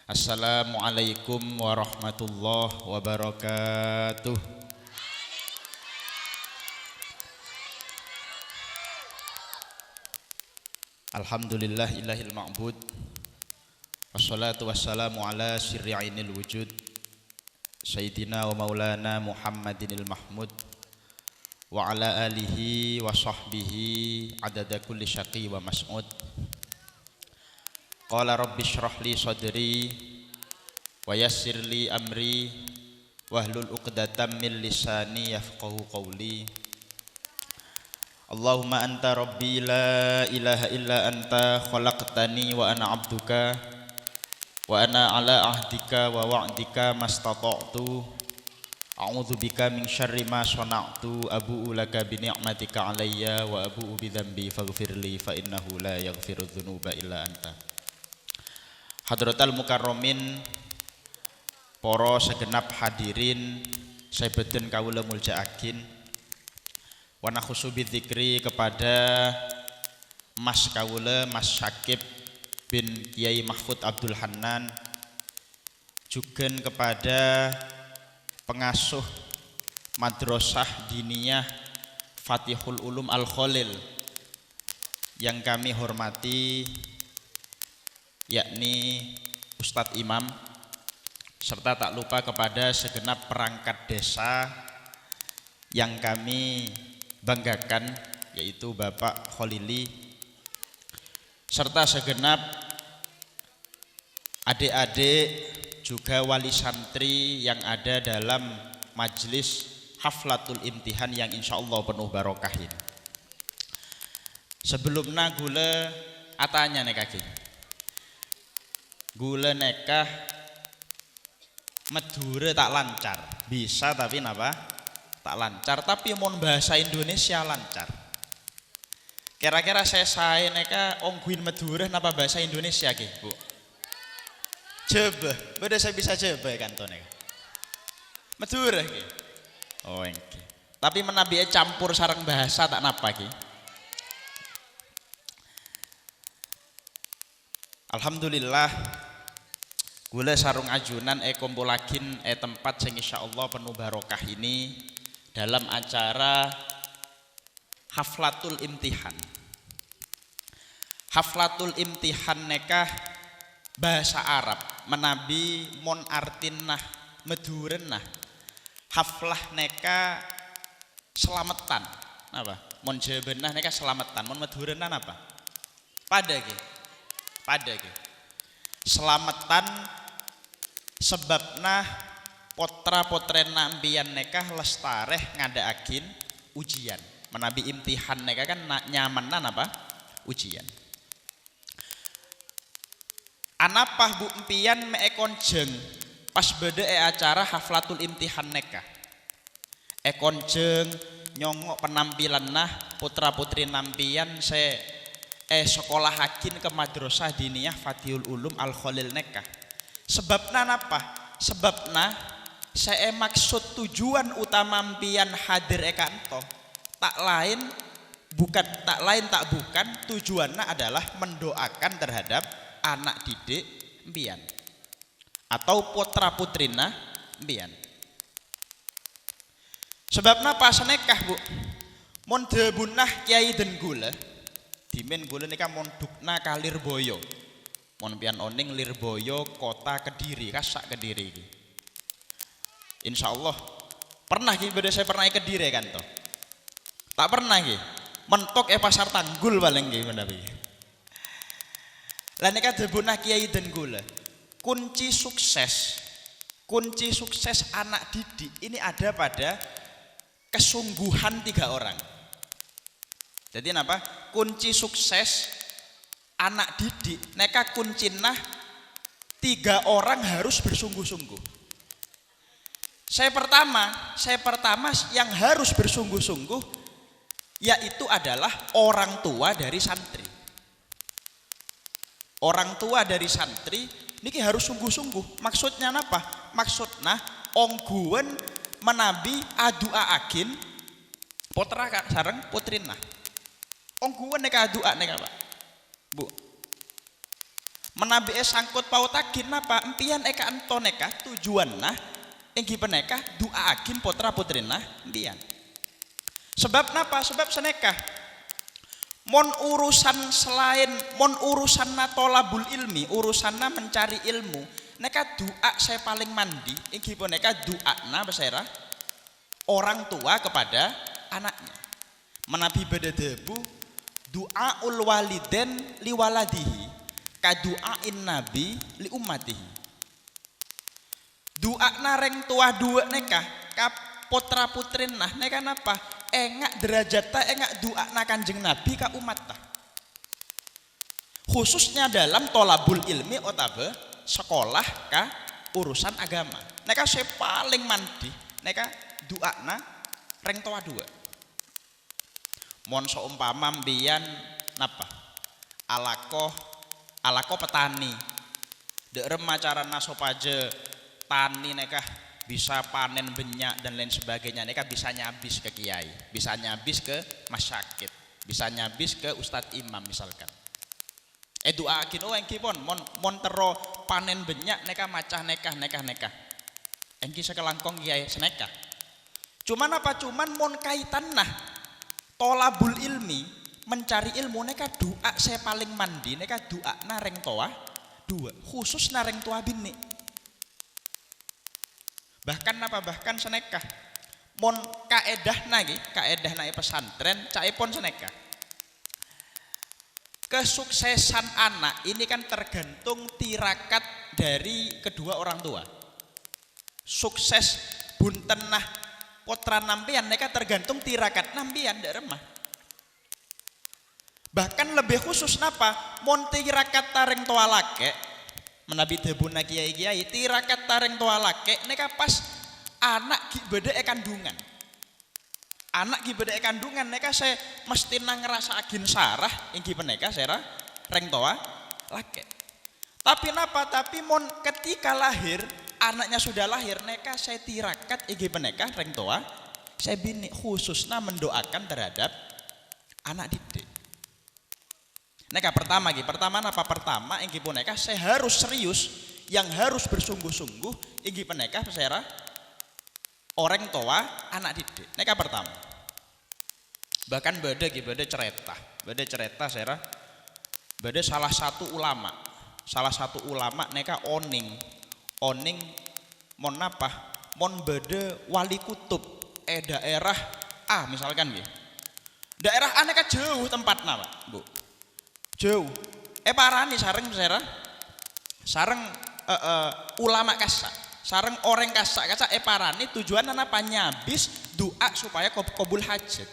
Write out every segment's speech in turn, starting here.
Assalamualaikum warahmatullahi wabarakatuh. Alhamdulillah ilahil ma'bud. Wassalatu wassalamu ala sirri ainil wujud Sayyidina wa maulana Muhammadinil Mahmud wa ala alihi wa sahbihi adada kulli syaqi wa mas'ud. Qala rabbi shrah li sadri wa yassir li amri wahlul uqdatam min lisani yafqahu qawli. Allahumma anta rabbi la ilaha illa anta khalaqtani wa ana abduka wa ana ala ahdika wa wa'dika mastata'tu a'udzu bika min syarri ma sana'tu abu'u laka bi ni'matika alayya wa abu'u bi dzambi faghfirli fa innahu la yaghfiru dzunuba illa anta. Hadratal mukarramin, para segenap hadirin saebeten kawula muljaaken wa nakhusu bidzikri kepada Mas kawula Mas Syakib bin Kiai Mahfud Abdul Hannan, juga kepada pengasuh Madrasah Diniyah Fatihul Ulum Al Khalil yang kami hormati, yakni Ustadz Imam, serta tak lupa kepada segenap perangkat desa yang kami banggakan, yaitu Bapak Kholili, serta segenap adik-adik juga wali santri yang ada dalam majelis haflatul imtihan yang insya Allah penuh barokah ini. Sebelumnya gula atanya nih kaki, gula nekah medure tak lancar, bisa tapi napa tak lancar, tapi mon bahasa Indonesia lancar. Kira-kira saya neka ongguin medure napa bahasa Indonesia ki, Bu? Coba, beda saya bisa coba kan to neka. Medure ki. Oh engke. Tapi menabi campur sareng bahasa tak napa ki. Alhamdulillah gula sarung ajunan kumpulakin tempat sing insyaallah penuh barokah ini dalam acara haflatul imtihan. Haflatul imtihan nekah bahasa Arab menabi mon artinnah medurenah haflah neka selamatan apa mon jabenah neka selamatan mon medurenah apa pada selamatan sebabna potra-potrena mbiyan nekah lestareh ngadaakin ujian menabi imtihan nekah kan nyamanan apa ujian. Anapah bu empian meekonjeng pas beda acara haflatul imtihan nekah ekonjeng nyongok penampilan nah putra putri nampian sekolah hakin ke Madrasah Diniyah Fatihul Ulum Al Khalil nekah. Sebabna napa? Sebabna saya maksud tujuan utama mpian hadir ekanto tak lain tak bukan tujuannya adalah mendoakan terhadap anak didik mpian atau putra putrina mpian. Sebabna pas nekah Bu mon debunah Kiai den gula dimen gula nika mon dukna ka Lirboyo mon pian oning Lirboyo kota Kediri kasak Kediri iki. Insyaallah pernah ki beda saya pernah Kediri kan to. Tak pernah ki. Mentok pasar Tanggul paling ki menawi. Lah nika debunah Kiai den gula. Kunci sukses anak didik ini ada pada kesungguhan 3 orang. Jadi apa? Kunci sukses anak didik neka kuncinnah 3 orang harus bersungguh-sungguh. Saya pertama yang harus bersungguh-sungguh yaitu adalah orang tua dari santri. Orang tua dari santri niki harus sungguh-sungguh. Maksudnya apa? Maksudnya ongguan menabi aduaakin potra sareng putrina. Ongguan neka adua neka Pak. Bu. Menabi sangkut pautakin napa empian eka antoneka tujuan nah enggi peneka doa agin putra putrina empian. Sebab napa? Sebab senekah mon urusan selain mon urusan tolabul ilmi, urusanna mencari ilmu, neka doa saya paling mandi enggi peneka doa na besera orang tua kepada anaknya. Menabi bededebu doaul waliden liwaladihi kaduain nabi li ummatihi. Doa nareng tua dua neka ka putra putrin nah neka napa engak derajata engak doa na kanjeng nabi ka umat ta. Khususnya dalam tolabul ilmi otabe sekolah ka urusan agama. Neka saya paling mandi neka doa na reng tua dua. Mon seumpama mbiyan napa alako petani dek remacarana sopaje tani neka bisa panen benyak dan lain sebagainya, neka bisa nyabis ke kiai, bisa nyabis ke masyakit, bisa nyabis ke ustadz imam misalkan. Doakin engki pon mon tero panen benyak neka macah nekah engki sekelangkong kiai senekah. Cuman apa? Cuman mon kaitan nah tolabul ilmi, mencari ilmu neka doa saya paling mandi neka doa nareng toa dua, khusus nareng toa bini. Bahkan apa? Bahkan senekah mon kaedah nagi pesantren caipon senekah. Kesuksesan anak ini kan tergantung tirakat dari kedua orang tua. Sukses bunten nah putra nampian neka tergantung tirakat nampian dak remah. Bahkan lebih khusus napa mon tirakat tareng toa lake menabi debuna kiai-kiai tirakat tareng toa lake neka pas anak beda kandungan. Anak beda kandungan neka saya mesti ngerasa agin sarah inggi peneka sera reng toa lake. Tapi napa? Tapi mon ketika lahir anaknya sudah lahir neka saya tirakat inggi peneka reng toa saya bini khususnya mendoakan terhadap anak didik. Neka pertama napa? Pertama inggi peneka saya harus serius, yang harus bersungguh-sungguh inggi peneka sera orang tua anak didik. Neka pertama. Bahkan beda cerita sera beda salah satu ulama neka oning mon apa? Mon beda wali kutub daerah A misalkan gitu. Daerah A neka jauh tempatnya Pak, Bu. Jauh. Parani sareng sera sareng ulama kasa. Sareng orang kasa parani tujuan apa? Nyabis doa supaya kabul hajat.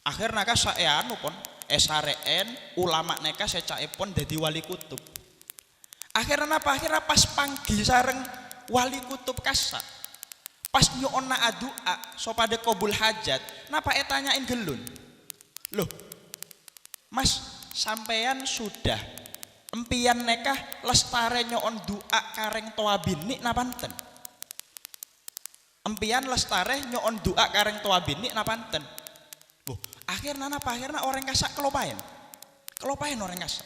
Akhirnya kasa anu pon sareen ulama neka secaipon dadi wali kutub. Akhirnya apa? Akhirnya pas panggil sareng wali kutub kasa. Pas nyona doa supaya kabul hajat, napa tanyain gelun. Loh. Mas, sampean sudah empian neka lestare nyon doa kareng toa bini napanten. Empian lestare nyon doa kareng toa bini napanten. Loh, akhirnya napa? Akhirnya orang kasak kelopain orang kasak.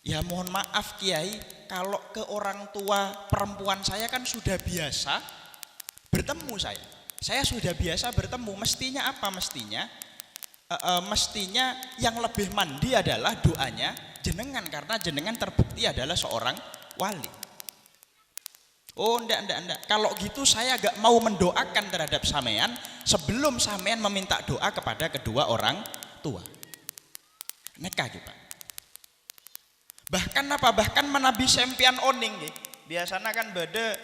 Ya mohon maaf Kiai, kalau ke orang tua perempuan saya kan sudah biasa bertemu saya sudah biasa bertemu. Mestinya apa? Mestinya yang lebih mandi adalah doanya jenengan, karena jenengan terbukti adalah seorang wali. Oh ndak. Kalau gitu saya gak mau mendoakan terhadap sampean sebelum sampean meminta doa kepada kedua orang tua. Neka gitu. Bahkan apa? Bahkan menabi sempian oning gitu. Biasanya kan beda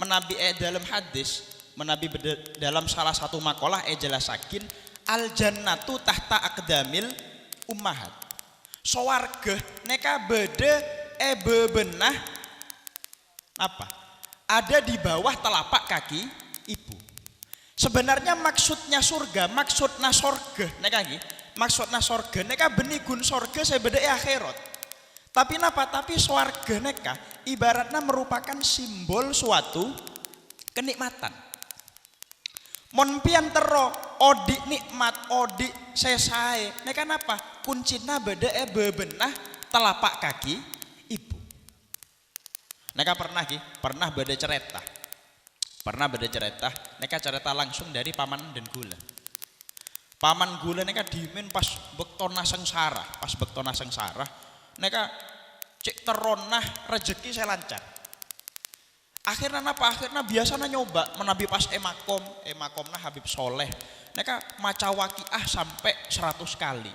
menabi dalam hadis, menabi dalam salah satu makalah jelasakin al jannatu tahta aqdamil ummahat. Sawarga neka beda bebenah apa? Ada di bawah telapak kaki ibu. Sebenarnya maksudnya surga, maksudnya sorga neka nggih. Maksudnya sorga neka benigun sorga saya beda akhirat. Tapi napa? Tapi swarga neka ibaratnya merupakan simbol suatu kenikmatan. Mon pian tero odi nikmat, odi sesae. Neka napa? Kuncina beda bebenah telapak kaki ibu. Neka pernah beda cerita. Neka cerita langsung dari paman dan gula. Paman gula neka dimin pas bektona sengsara, neka cek teronah rezeki saya lancar. Akhirnya biasanya nyoba menabi pas emakomna Habib Soleh. Neka maca waqiah sampai 100 kali.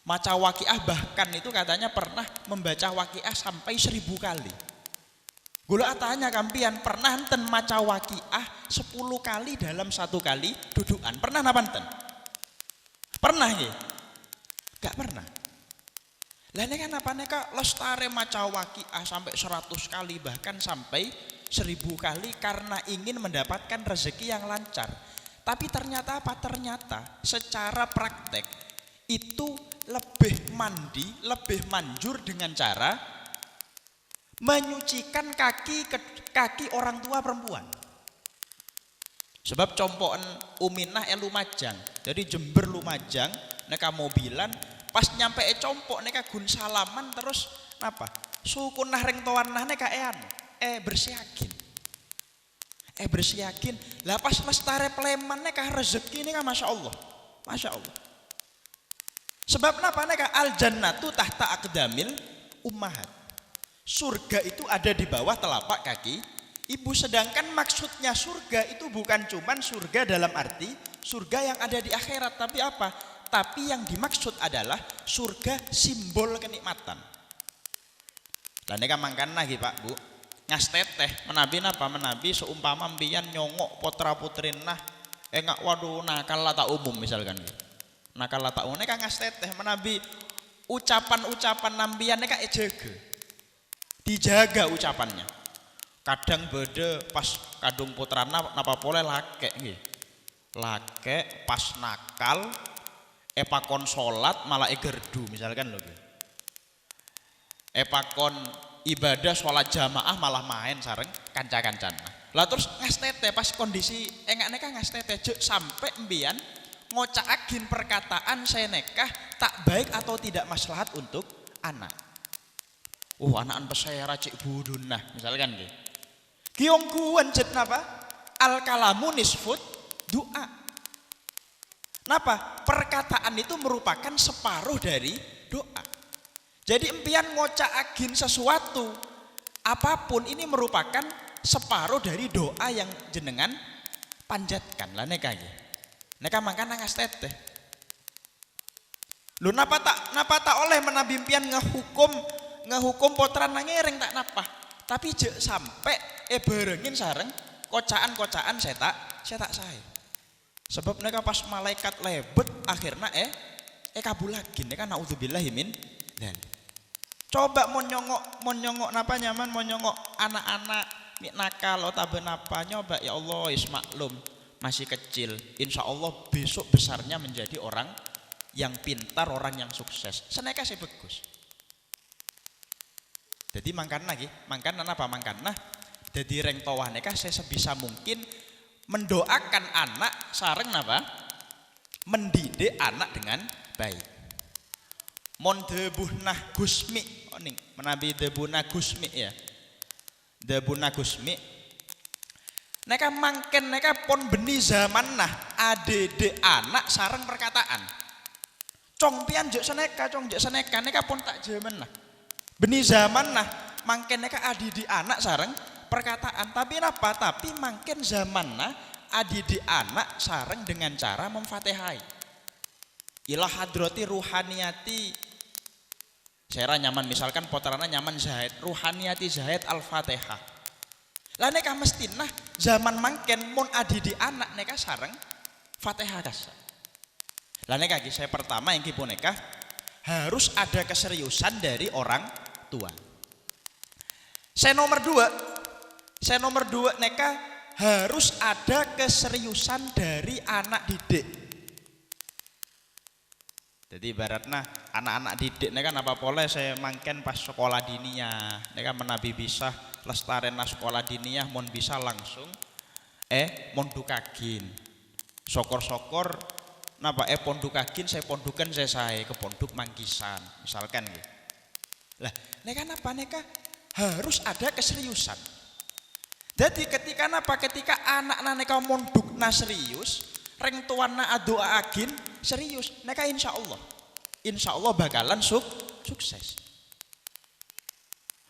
Maca waqiah bahkan itu katanya pernah membaca waqiah sampai 1000 kali. Gula tanya kampian pernah enten maca waqiah 10 kali dalam 1 kali dudukan. Pernah napa enten? Pernah ya? Gak pernah. Lah neka napa neka lestare maca waqiah sampai 100 kali bahkan sampai 1000 kali karena ingin mendapatkan rezeki yang lancar. Tapi ternyata secara praktek itu lebih manjur dengan cara menyucikan kaki orang tua perempuan. Sebab compokan Uminah Lumajang. Jadi Jember Lumajang neka mobilan pas nyampe compok neka gun salaman terus napa? Sukunah ring towanah neka bersiakin. Lah pas lestare pleman neka rezeki neka Masya Allah. Sebab napa neka al jannatu tahta aqdamil ummahat. Surga itu ada di bawah telapak kaki ibu, sedangkan maksudnya surga itu bukan cuman surga dalam arti surga yang ada di akhirat, tapi apa? Tapi yang dimaksud adalah surga simbol kenikmatan. Dan neka mangkan lagi Pak Bu, ngasteteh menabi seumpama mbiyan nyongok potra putrinah ngak waduh nakal lata umum misalkan gitu. Nakal lata umum neka ngasteteh menabi ucapan nambian neka dijaga ucapannya. Kadang beda pas kadung putrana napa boleh lake pas nakal epakon salat malah gerdu misalkan lho. Epakon ibadah sholat jamaah malah main sareng kanca-kancana. Lah terus ngastete pas kondisi engak neka ngastete sampai mbiyan ngocakagin perkataan saya nekah tak baik atau tidak maslahat untuk anak. Anakan pesayara cik budunah misalkan gitu. Kiongkuan jet napa? Al kalamu nisfut doa. Napa? Perkataan itu merupakan separuh dari doa. Jadi empian ngocakagin sesuatu apapun ini merupakan separuh dari doa yang jenengan panjatkan. Lah neka mangkana ngasteteh. Lu napa tak oleh menabimpian ngehukum potran nangering tak napa. Tapi jek sampai berengin sareng kocaan setak saya. Sebab neka pas malaikat lebet akhirnya kabulagin neka naudzubillahi min dan coba mau nyongok napa nyaman mau nyongok anak-anak mik nakal otabe napa nyoba ya Allah ismaklum masih kecil, insya Allah besok besarnya menjadi orang yang pintar, orang yang sukses. Seneka sih bagus. Jadi mangkana jadi reng tawah neka saya sebisa mungkin mendoakan anak sareng napa mendidik anak dengan baik. Mon debuhnah gusmi ning menabi debunah gusmi ya. Debunah gusmi neka mangken neka pon beni zaman nah adede anak sareng perkataan. Cong pian jek seneka neka pon tak jaman nah. Beni zaman nah mangken neka adidi anak sareng perkataan, tapi napa? Tapi mangken zaman nah adidi anak sareng dengan cara memfatihai. Ila hadrati ruhaniyati. Saya nyaman misalkan potrana nyaman Zahid, ruhaniyati Zahid Al-Fatihah. Lah neka mestinah zaman mangken mun adidi anak neka sareng Fatihah kasa. Lah neka saya pertama yang kipun neka harus ada keseriusan dari orang tua. Saya nomor dua neka harus ada keseriusan dari anak didik. Jadi ibaratnya anak-anak didik neka apa boleh saya mangken pas sekolah diniyah neka menabi bisa lestaren sekolah diniyah mon bisa langsung mon dukagin sokor napa pondukagin saya pondukan saya ke ponduk Mangkisan misalkan gitu. Lah, neka napa neka harus ada keseriusan. Jadi ketika napa ketika anak neka mondukna serius, reng tuana doa agin serius, neka insya Allah bakalan sukses.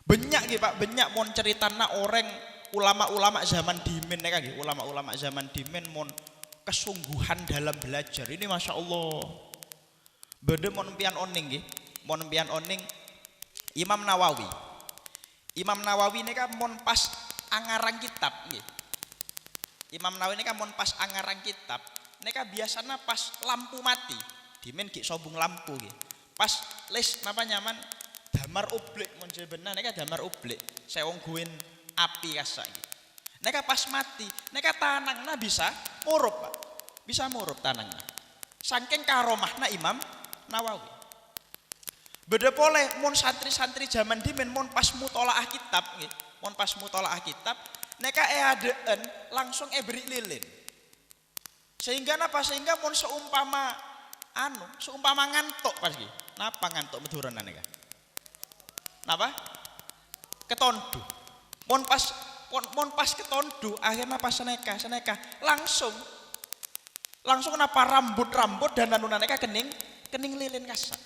Banyak gitu Pak, banyak mon ceritana orang ulama-ulama zaman dimen neka gitu, ulama-ulama zaman dimen mon kesungguhan dalam belajar ini masya Allah. Bede mon pian oning gitu, mon pian oning Imam Nawawi. Imam Nawawi ini kan mon pas angarang kitab gitu. Imam Nawawi ini kan mon pas angarang kitab, ini kan biasanya pas lampu mati, dimen gik sobung lampu gitu. Pas les napa nyaman damar ublik mon benar, ini kan damar ublik, sewong guin api kasak gitu. Neka pas mati, neka tanangna bisa murup Pak. Bisa murup tanangna. Saking karomahna Imam Nawawi. Beda boleh mon santri-santri zaman dimen mon pas mutolaah kitab gitu. Mon pas mutolaah kitab, neka adeen langsung beri lilin. Sehingga napa? Sehingga mon seumpama ngantuk pas gitu. Napa ngantuk medurenan neka? Napa? Ketondu. Mon pas ketondu akhirnya pas seneka langsung napa rambut dan nanuna neka kening lilin kasar.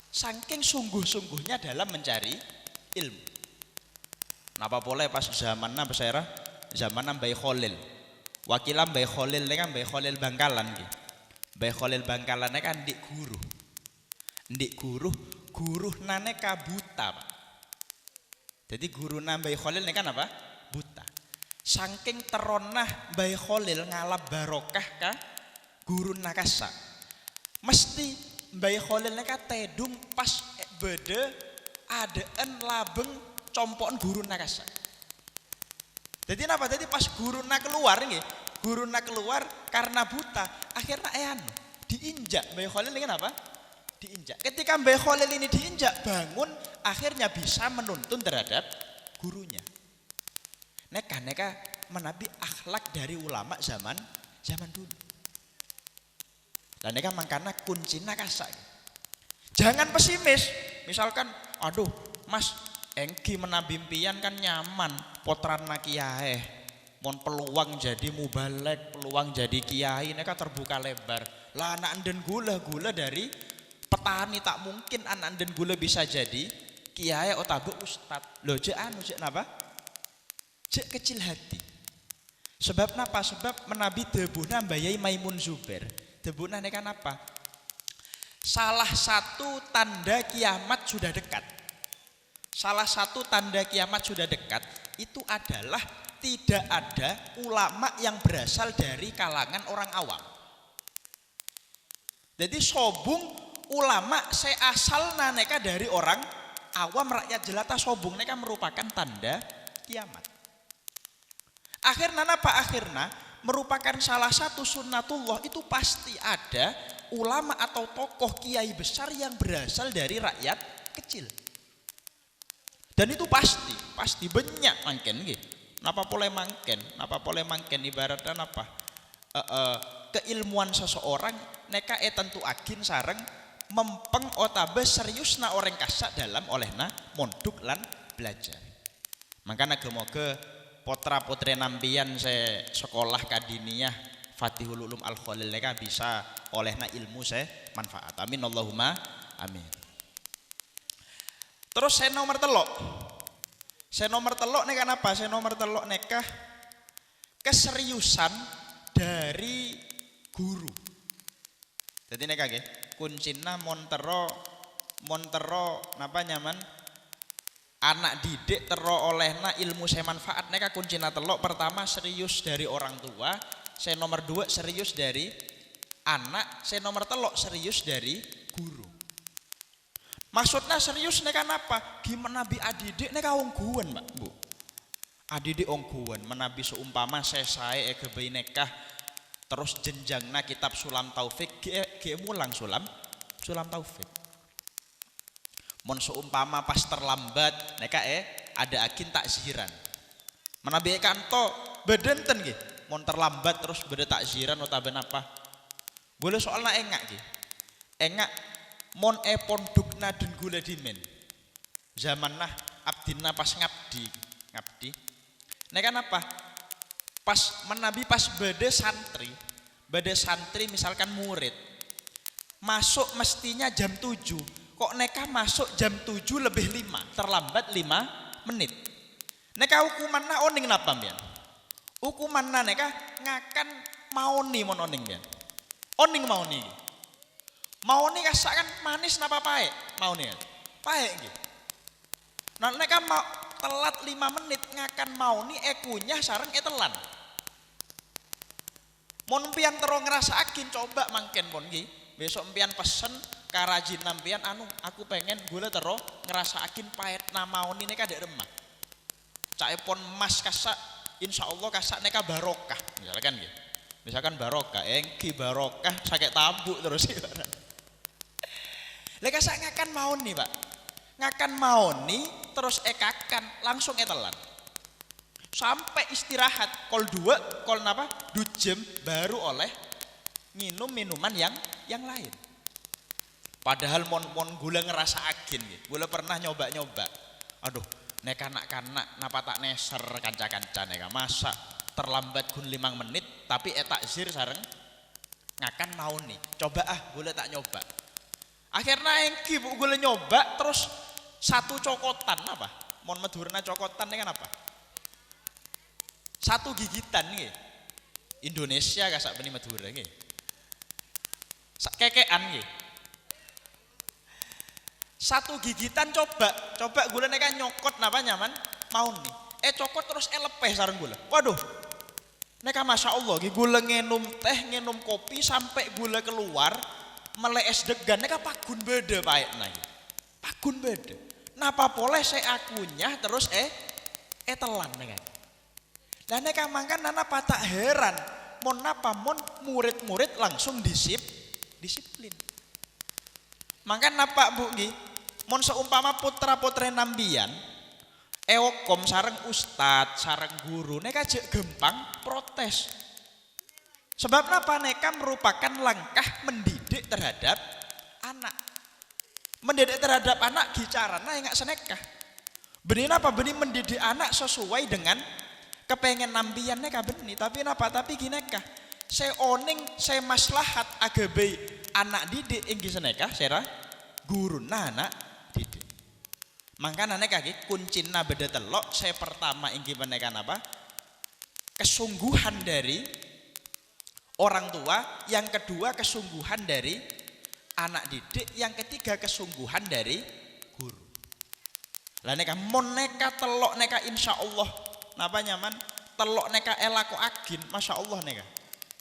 Saking sungguh-sungguhnya dalam mencari ilmu. Napa boleh pas zamanna besaira zamanna Mbah Khalil. Wakilan Mbah Khalil neka Mbah Khalil Bangkalan gitu. Mbah Khalil Bangkalan neka ndik guru naneka buta Pak. Jadi guru Mbah Khalil neka apa? Buta. Saking teronah Mbah Khalil ngalap barokah ka guru nakasa. Mesti Mbah Khalil neka tedung pas bede adeen labeng compon guru nakasa. Jadi napa? Jadi pas guru keluar nggih, guru keluar karena buta, akhirnya diinjak Mbah Khalil ini kenapa? Diinjak. Ketika Mbah Khalil ini diinjak, bangun, akhirnya bisa menuntun terhadap gurunya. Neka menabi akhlak dari ulama zaman dulu. Dan neka mangkana kuncina kasak. Jangan pesimis. Misalkan, aduh, Mas, engki menabimpian kan nyaman, potran kiai. Mon peluang jadi mubalek, peluang jadi kiai, neka terbuka lebar. Lah anak anden gula dari petani tak mungkin anak anden gula bisa jadi kiai otabe ustad. Loh cek napa? Cek kecil hati. Sebab napa? Sebab menabi debuhna Mbayai Maimun Zubair. Debuhna neka napa? Salah satu tanda kiamat sudah dekat. Salah satu tanda kiamat sudah dekat itu adalah tidak ada ulama yang berasal dari kalangan orang awam. Jadi sobung ulama seasalna neka dari orang awam rakyat jelata sobung neka merupakan tanda kiamat. Akhirnya apa? Akhirnya merupakan salah satu sunnatullah itu pasti ada ulama atau tokoh kiai besar yang berasal dari rakyat kecil. Dan itu pasti banyak mangken gitu. Napa boleh mangken ibaratnya apa? Keilmuan seseorang neka tentu agin sareng mempeng otabe seriusna orang kasak dalam olehna monduk lan belajar. Makanya gemoga potra-putri nampian saya sekolah kadiniyah Fatihul Ulum Al Khalil neka bisa olehna ilmu saya manfaat. Amin Allahumma amin. Terus saya nomor telok neka apa? Saya nomor telok neka keseriusan dari guru. Jadi neka ge kuncina montero napa nyaman anak didik tero olehna ilmu saya manfaat neka kuncina telok. Pertama serius dari orang tua, saya nomor 2 serius dari anak, saya nomor telok serius dari guru. Maksudnya serius neka apa? Gimana nabi adidik neka ongguan Mbak Bu. Adidik ongguan menabi seumpama saya kebayi nekah terus jenjangna kitab Sulam Taufik ge mulang Sulam Taufik. Mon seumpama pas terlambat neka ada agin takziran. Menabi kanto bedenten nggih. Mon terlambat terus beda takziran notaben apa? Boleh soalnya engak nggih. Engak mon pondukna den gula dimen. zaman nah abdina pas ngabdi nek kan apa pas menabi pas bade santri misalkan murid masuk mestinya jam 7 kok neka masuk jam 7 lebih 5 terlambat 5 menit neka hukuman na oning napa mbiyen hukuman na neka ngakan maoni mon oning mbiyen oning maoni kasakan manis napa paek maoni paek nggih nah neka mau telat 5 menit ngakan maoni ekunyah sareng telan mon mpian terus ngrasakaken coba mangken pon nggih besok mpian pesen karajin nampian aku pengen gula terus ngrasakaken paet namaoni neka dek remah caepon mas kasak insyaallah kasak neka barokah misalkan barokah engki barokah sakit tabuk terus lek kasak ngakan maoni Pak ngakan maoni terus ekakan langsung telan sampai istirahat kol 2 kol napa 2 jam baru oleh minum minuman yang lain padahal mon gula ngerasa agen gitu gula pernah nyoba aduh nek anak-anak napa tak neser kanca-kanca neka masa terlambat gun 5 menit tapi takzir sareng ngakan mau nih coba gula tak nyoba akhirnya engki bu gula nyoba terus satu cokotan apa mon medurna cokotan kan apa satu gigitan nih Indonesia kasak beni Madura nih kekean nih satu gigitan coba gula neka nyokot napa nyaman mau nih cokot terus lepeh sareng gula waduh neka masya Allah gula ngenum teh ngenum kopi sampai gula keluar melees degan neka pagun beda paek nagi pagun beda napa boleh saya akunya terus telan neka dan neka mangkan nana patak heran mon napa mon murid-murid langsung disiplin mangkan napa bu nggih mon seumpama putra-putra nambian ewokom sareng ustad sareng guru neka jek gempang protes sebab napa neka merupakan langkah mendidik terhadap anak gicarana yang gak senekah benih napa benih mendidik anak sesuai dengan kepengen nambian neka benih tapi napa tapi ginekah saya oning saya maslahat agabe anak didik inggi senekah sera guru anak didik mangkana neka ki kuncina beda telok saya pertama inggi menekan apa kesungguhan dari orang tua yang kedua kesungguhan dari anak didik yang ketiga kesungguhan dari guru lah neka mon neka telok neka insyaallah napa nyaman telok neka elako agin masya Allah neka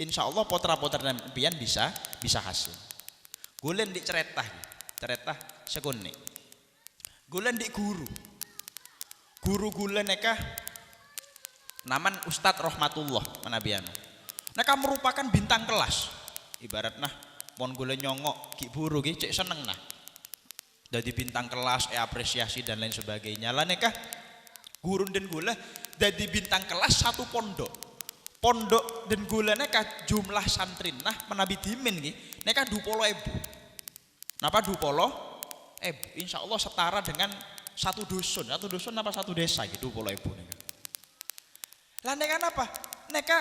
insya Allah potra-potra nampian bisa hasil gulen di ceretah sekuni gulen di guru gulen neka naman Ustadz Rahmatullah manabianu neka merupakan bintang kelas ibarat nah mon gulen nyongok ki buru ki cek seneng nah jadi bintang kelas apresiasi dan lain sebagainya lah neka guru dan gula jadi bintang kelas satu pondok dan gula neka jumlah santrin nah menabi dimin nih neka 20.000 napa 20.000 insya Allah setara dengan satu dusun apa satu desa gitu 20.000 neka lah neka apa neka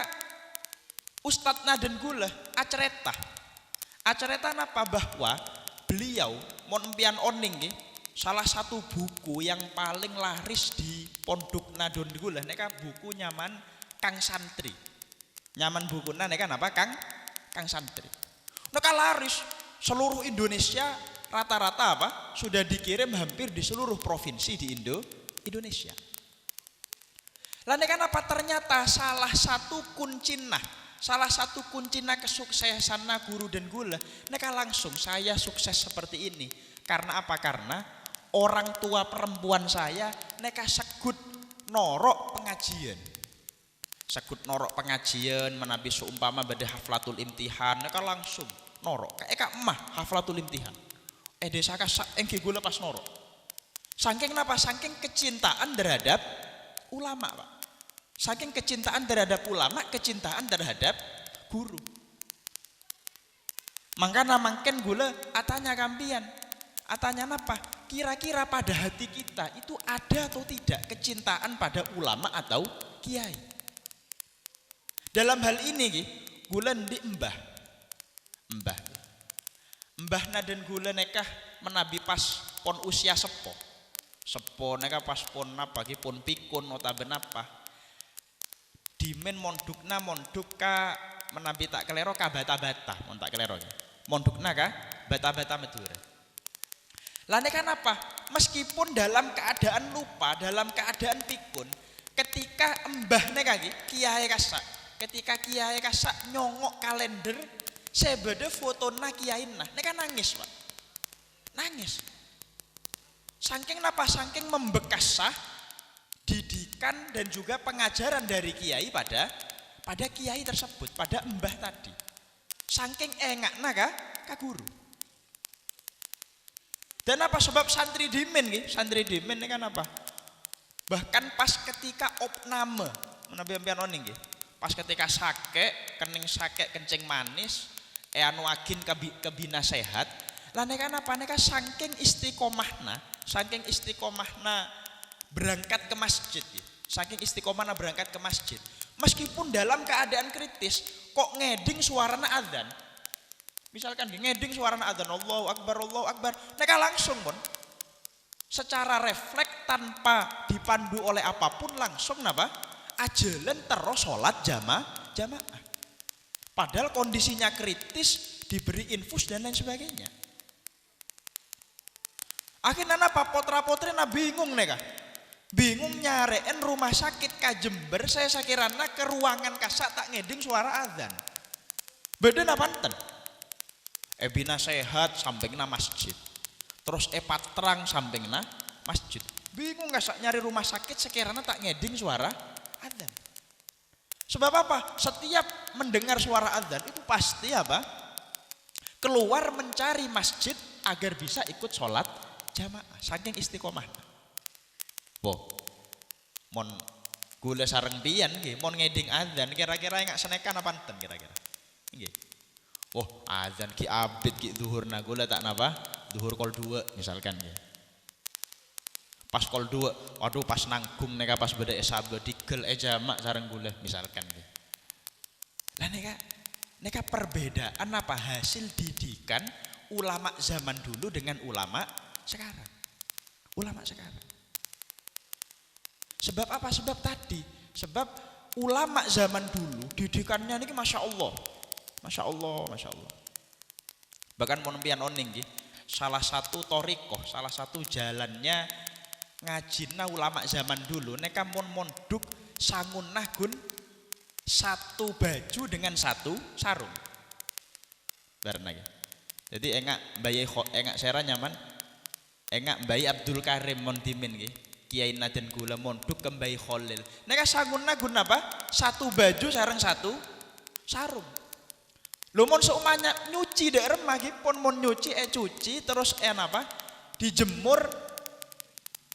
Ustadz dan gula acereta napa bahwa beliau mon empian oning nih salah satu buku yang paling laris di pondok nadon gula neka buku nyaman Kang Santri nyaman buku neka apa Kang Santri neka laris seluruh Indonesia rata-rata apa sudah dikirim hampir di seluruh provinsi di Indonesia lah neka apa ternyata salah satu kuncina kesuksesan guru dan gula neka langsung saya sukses seperti ini karena apa karena orang tua perempuan saya neka sekut norok pengajian menabi seumpama bade haflatul imtihan neka langsung norok kayak emah haflatul imtihan desa kasak engki gula pas norok saking napa saking kecintaan terhadap ulama Pak saking kecintaan terhadap ulama kecintaan terhadap guru mangkana mangken gula atanya kampian Atanya apa? Kira-kira pada hati kita itu ada atau tidak kecintaan pada ulama atau kiai? Dalam hal ini gulen di mbah naden gulen nekah menabi pas pon usia sepo nekah pas pon apa pon pikun notaben apa dimen monduk ka menabi tak kelero ka bata-bata mon tak kelero mondukna ka bata-bata medure. Lane kan apa? Meskipun dalam keadaan lupa, dalam keadaan pikun, ketika mbahne kaki kiai kasak, ketika kiai kasak nyongok kalender, sebede fotona kiai nah, neka nangis pak, nangis. Saking napa? Saking membekasah didikan dan juga pengajaran dari kiai pada kiai tersebut, pada mbah tadi. Saking engakna ka guru. Dan apa sebab santri dimen ini kan apa? Bahkan pas ketika opname, menabi-ampian oning pas ketika kening sake kencing manis, anu agin kebina sehat, lah kan apa? Neka saking istiqomahna berangkat ke masjid, saking istiqomahna berangkat ke masjid. Meskipun dalam keadaan kritis, kok ngeding suarana adzan. Misalkan ngeding suarana adzan Allahu Akbar, neka langsung pun secara refleks tanpa dipandu oleh apapun langsung napa? Ajelen terus sholat jamaah. Padahal kondisinya kritis, diberi infus dan lain sebagainya. Akhirnya apa? Potra-potrina bingung neka. Bingung nyareen rumah sakit ka Jember, saya sakirana ke ruangan kasak tak ngeding suara adzan. Beda napanten. Ebina sehat sampingna masjid. Terus patrang sampingna masjid. Bingung gak nyari rumah sakit sekiranya tak ngeding suara adzan. Sebab apa? Setiap mendengar suara adzan itu pasti apa? Keluar mencari masjid agar bisa ikut sholat jamaah. Saking istiqomah. Mon gula sareng pian mon ngeding adzan kira-kira enggak senekan apa enten kira-kira. Nggih. Azan ki abid ki zuhur gula tak napa? Zuhur kol 2 misalkan ya. Pas kol 2, waduh pas nanggung neka pas beda sabdo digel jamak sareng gula misalkan ya. Lah neka perbedaan apa? Hasil didikan ulama zaman dulu dengan ulama sekarang. Sebab apa? Sebab ulama zaman dulu didikannya ini Masya Allah. Bahkan monempian oning salah satu torikoh, salah satu jalannya ngajina ulama zaman dulu neka monduk sangun nagun satu baju dengan satu sarung. Bareng ya. Jadi engak sera nyaman, engak Mbay Abdul Karim montimin Kiai Naden Gula monduk ke Mbay Khalil. Neka sangun nagun apa? Satu baju sareng satu sarung. Lho mon seumanya nyuci dek remah pun mon nyuci cuci terus apa? Dijemur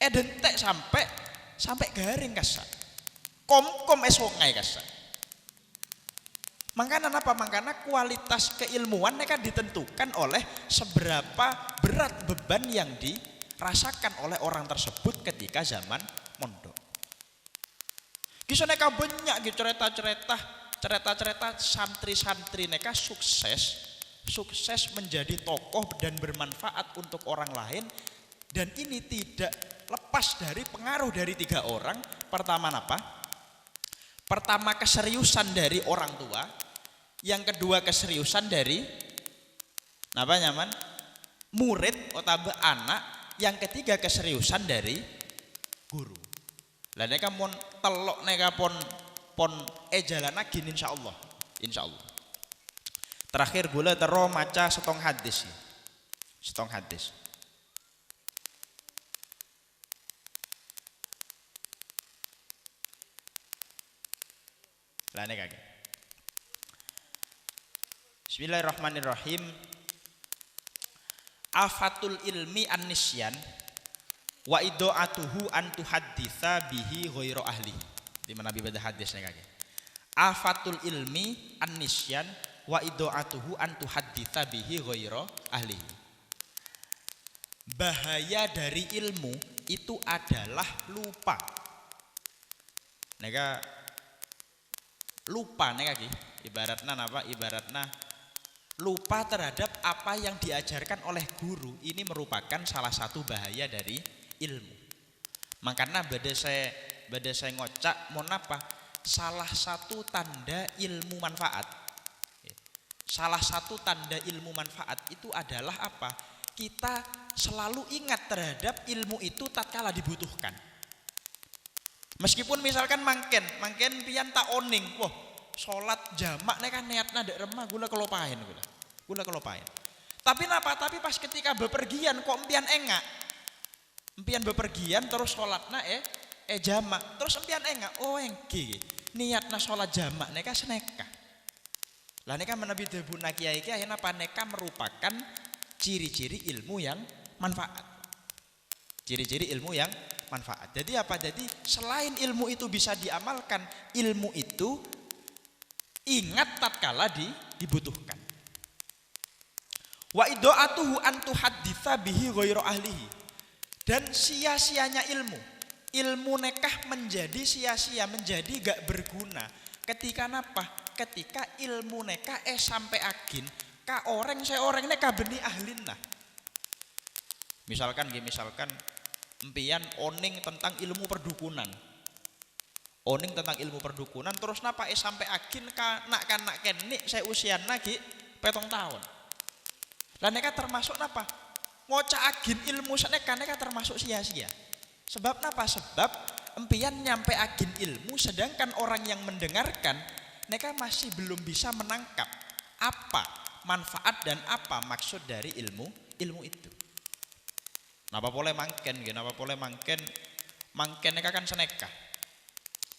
dentek sampai garing kasak. Kom esongai kasak. Mangkana apa? Mangkana kualitas keilmuan mereka ditentukan oleh seberapa berat beban yang dirasakan oleh orang tersebut ketika zaman mondok. Kisah neka banyak cerita santri-santri neka sukses menjadi tokoh dan bermanfaat untuk orang lain, dan ini tidak lepas dari pengaruh dari 3 orang. Pertama keseriusan dari orang tua, yang kedua keseriusan dari murid atau anak, yang ketiga keseriusan dari guru. Lah neka mon telok neka pon jalana gini insyaallah. Terakhir gula tero maca setong hadis. Lah nek kage. Bismillahirrahmanirrahim. Afatul ilmi an-nisyan wa ido'atuhu an tuhadditsa bihi ghairu ahli. Di mana bibada hadisnya kage. Afatul ilmi an-nisyan wa ido'atuhu an tuhadditsa bihi ghairu ahli. bahaya dari ilmu itu adalah lupa. Neka lupa neka ki ibaratna apa? Ibaratna lupa terhadap apa yang diajarkan oleh guru ini merupakan salah satu bahaya dari ilmu. Makanya beda saya ngocak mau apa? Salah satu tanda ilmu manfaat. Salah satu tanda ilmu manfaat itu adalah apa? Kita selalu ingat terhadap ilmu itu tatkala dibutuhkan. Meskipun misalkan mangken pian tak oning, wah sholat jamak nih kan niatna dek remah gula kelopain. Tapi napa? Tapi pas ketika bepergian kok empian bepergian terus sholatna jamak terus empian engak, oh engke niatna sholat jamak neka seneka. Lah neka menabi debuna kiai kiai napa neka merupakan ciri-ciri ilmu yang manfaat. Ciri-ciri ilmu yang manfaat. Jadi apa? Jadi selain ilmu itu bisa diamalkan, ilmu itu ingat tatkala dibutuhkan. Wa ida'atuhu an tuhadditsa bihi ghairu ahlihi. Dan sia-sianya ilmu nekah menjadi sia-sia, menjadi gak berguna ketika napa? Ketika ilmu nekah sampai agin ka orang nekah beni ahlin nah. Misalkan empian oning tentang ilmu perdukunan. Terus napa sampai agin nak kenik saya usian lagi 7 tahun. Lah neka termasuk napa? Ngoca agin ilmu neka termasuk sia-sia. Sebab napa? Sebab empian nyampe agin ilmu sedangkan orang yang mendengarkan neka masih belum bisa menangkap apa manfaat dan apa maksud dari ilmu itu. Napa boleh mangken neka kan seneka.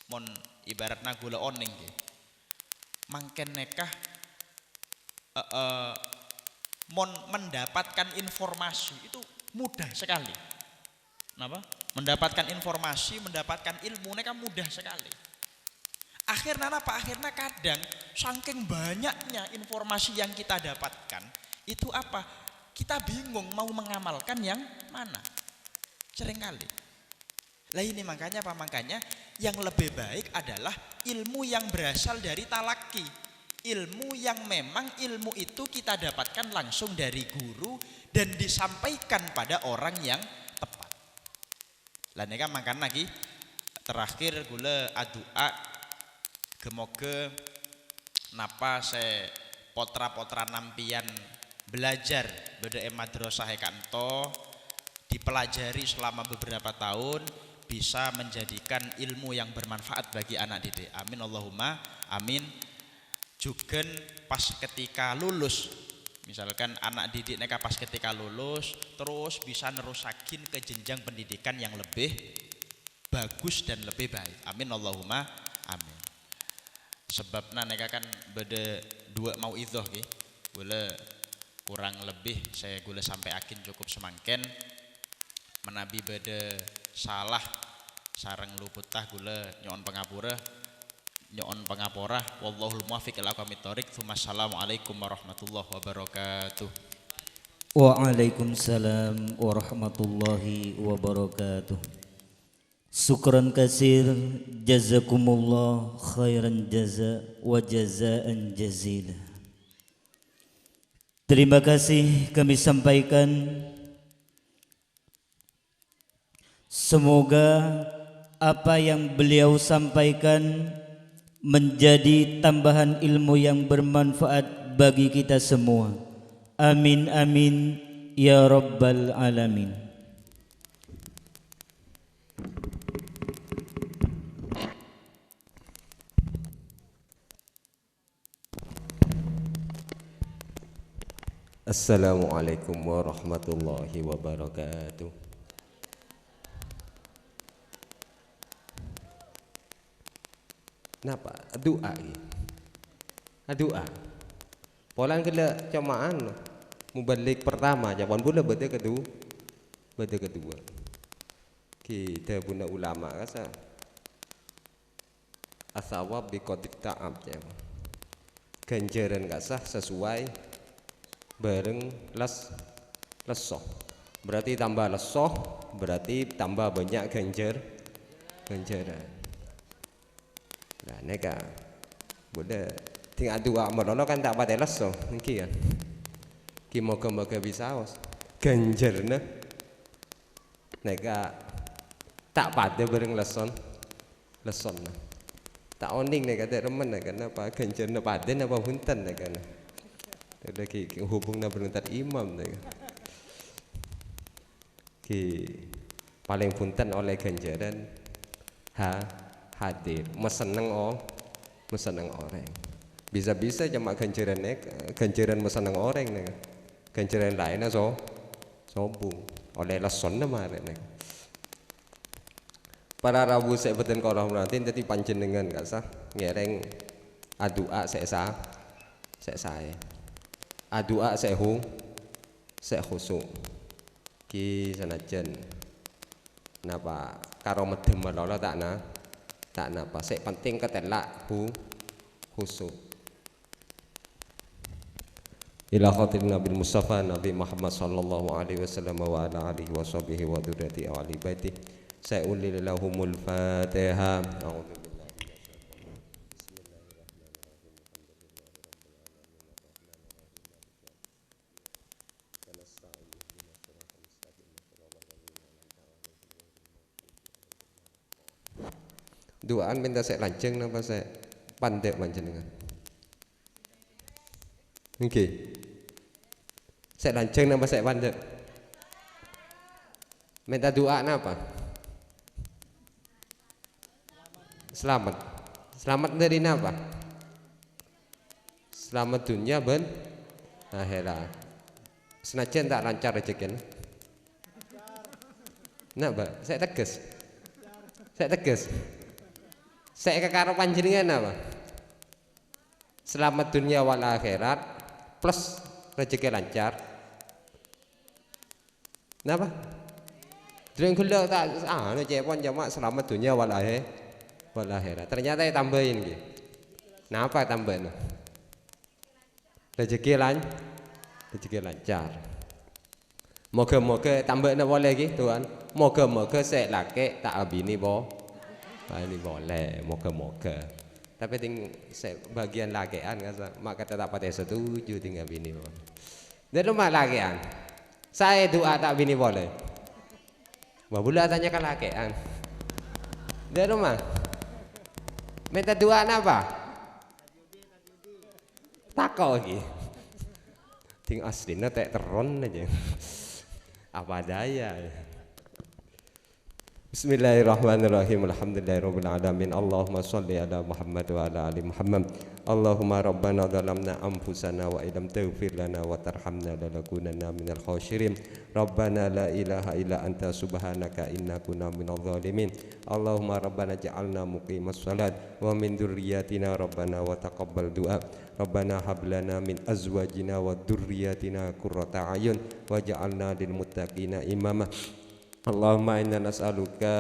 Mon ibaratna gula oning nggih. Mangken neka mon mendapatkan informasi itu mudah sekali. Napa? Mendapatkan informasi, mendapatkan ilmu neka mudah sekali. Akhirnya apa? Akhirnya kadang saking banyaknya informasi yang kita dapatkan itu apa? Kita bingung mau mengamalkan yang mana. Seringkali. Lah ini makanya apa? Makanya yang lebih baik adalah ilmu yang berasal dari talaki. Ilmu yang memang ilmu itu kita dapatkan langsung dari guru dan disampaikan pada orang yang tepat. Lah ini kan makanya lagi terakhir gula adua gemoga napa saya potra nampian belajar beda madrasah kanto dipelajari selama beberapa tahun bisa menjadikan ilmu yang bermanfaat bagi anak didik. Amin Allahumma amin. Juga pas ketika lulus, misalkan anak didik neka pas ketika lulus terus bisa nerusakin ke jenjang pendidikan yang lebih bagus dan lebih baik. Amin Allahumma amin. Sebabna neka kan beda dua mau idhoh nggih. Boleh kurang lebih saya gula sampai akin cukup semangken menabi beda salah sareng luputah gula nyon pengapura wallahul muwaffiq ila aqwamit thoriq. Assalamualaikum warahmatullahi wabarakatuh. Waalaikumsalam warahmatullahi wabarakatuh. Syukran kasir, jazakumullah khairan jaza wa jazaan jazila. Terima kasih kami sampaikan. Semoga apa yang beliau sampaikan menjadi tambahan ilmu yang bermanfaat bagi kita semua. Amin amin ya rabbal alamin. Assalamualaikum warahmatullahi wabarakatuh. Napa? Doa. Doa. Polan kena camaan mubalik pertama jawaban pula beda kedua. Kita punya ulama kasa asawab biqatit ta'ab jawa. Ganjaran gak sah sesuai bareng lesoh. Berarti tambah lesoh, berarti tambah banyak ganjaran. Nah, neka boleh tinggal dua melolo kan tak pada lesoh, niki kan. Ki moga-moga bisa ganjarna. Neka tak pada bareng leson. Tak oning neka tak remen neka apa ganjarna paden apa hunten neka. Udah ki hubungna beruntat imam neka. Paling punten oleh ganjaran hadir meseneng orang bisa cuma ganjaran meseneng orang nih ganjaran lainnya sombong oleh leson kemarin nih para rabu saya beten kalau nanti jadi panjenengan gak sah ngereng adua saya adua saya khusuk ki sanajan napa karo medem melolo tak napa sik penting ketelak khusuk ila khatim nabi Mustafa Nabi Muhammad sallallahu alaihi wasallam wa ala alihi wa sahbihi wa dzurriyyati ahli baiti sa'ulil lahumul fatihah. Duaan minta saya lanceng napa saya pandek panjenengan. Nggih. Saya lanceng napa saya pandek? Minta doa napa? Selamat. Selamat dari napa? Selamat dunia ben akhirat. Senajan tak lancar rezeki. Napa? Saya tegas. Saya kekaro panjenengan apa? Selamat dunia wal akhirat plus rezeki lancar. Napa? Dereng kula tak anu cepon jamak selamat dunia wal akhirat. Ternyata ya tambahin nggih. Napa tambahin? Rezeki lancar. Moga-moga tambahna boleh nggih, Tuhan. Moga-moga saya laki tak abini ini boleh, moga-moga. Tapi saya bagian lakean maka tetap pada setuju tinggal bini boleh. Dari rumah lakean, saya doa tak bini boleh. Babula tanyakan lakean. Dari rumah, minta doa apa? Takau lagi. Ting aslinya tak teron aja. Apa daya? Bismillahirrahmanirrahim. Alhamdulillahirabbil alamin. Allahumma shalli ala Muhammad wa ala ali Muhammad. Allahumma rabbana zalamna anfusana wa illam taghfir lana wa tarhamna lanakunanna minal khasirin. Rabbana la ilaha illa anta subhanaka inna kunna minadh dhalimin. Allahumma rabbana ja'alna muqimas salat wa min dzurriyyatina rabbana wa taqabbal du'a. Rabbana hab lana min azwajina wa dzurriyyatina qurrata a'yun waj'alna lil muttaqina imama. Allahumma inna nas'aluka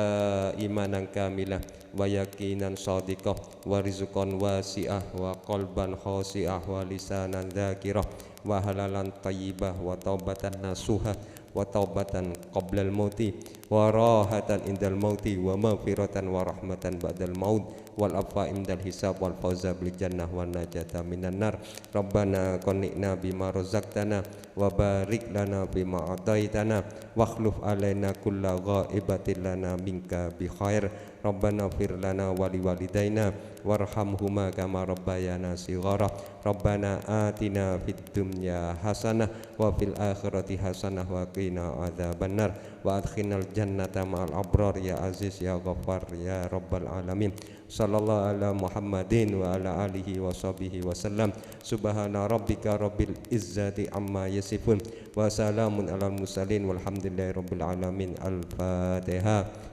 imanan kamilah wa yaqinan shadiqah wa rizqan wasi'ah wa qalban khashi'ah wa lisanan dzakirah wa halalan thayyibah wa taubatan nasuhah wa taubatan qablal mauti wa rahatan indal mauti wa maghfiratan wa rahmatan ba'dal maut wal afa indal hisab wal fawza bil jannah wan najata minan nar. Rabbana qanni'na bima razaqtana wa barik lana bima ataitana wa akhluf alaina kulla ghaibatin lana minka bi khair. Rabbana fir lana wa liwalidaina warhamhuma kama rabbayana shighara. Rabbana atina fid dunya hasanah wa fil akhirati hasanah wa qina adzabannar wa adkhilnal jannata ma'al abrar ya aziz ya ghaffar ya rabbal alamin. Sallallahu ala Muhammadin wa ala alihi wa sahbihi wa sallam. Subhana rabbika rabbil izzati amma yasifun wa salamun alal mursalin walhamdulillahi rabbil alamin. Al-Fatihah.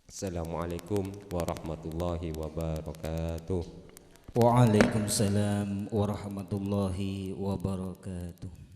Assalamualaikum warahmatullahi wabarakatuh. Waalaikumsalam warahmatullahi wabarakatuh.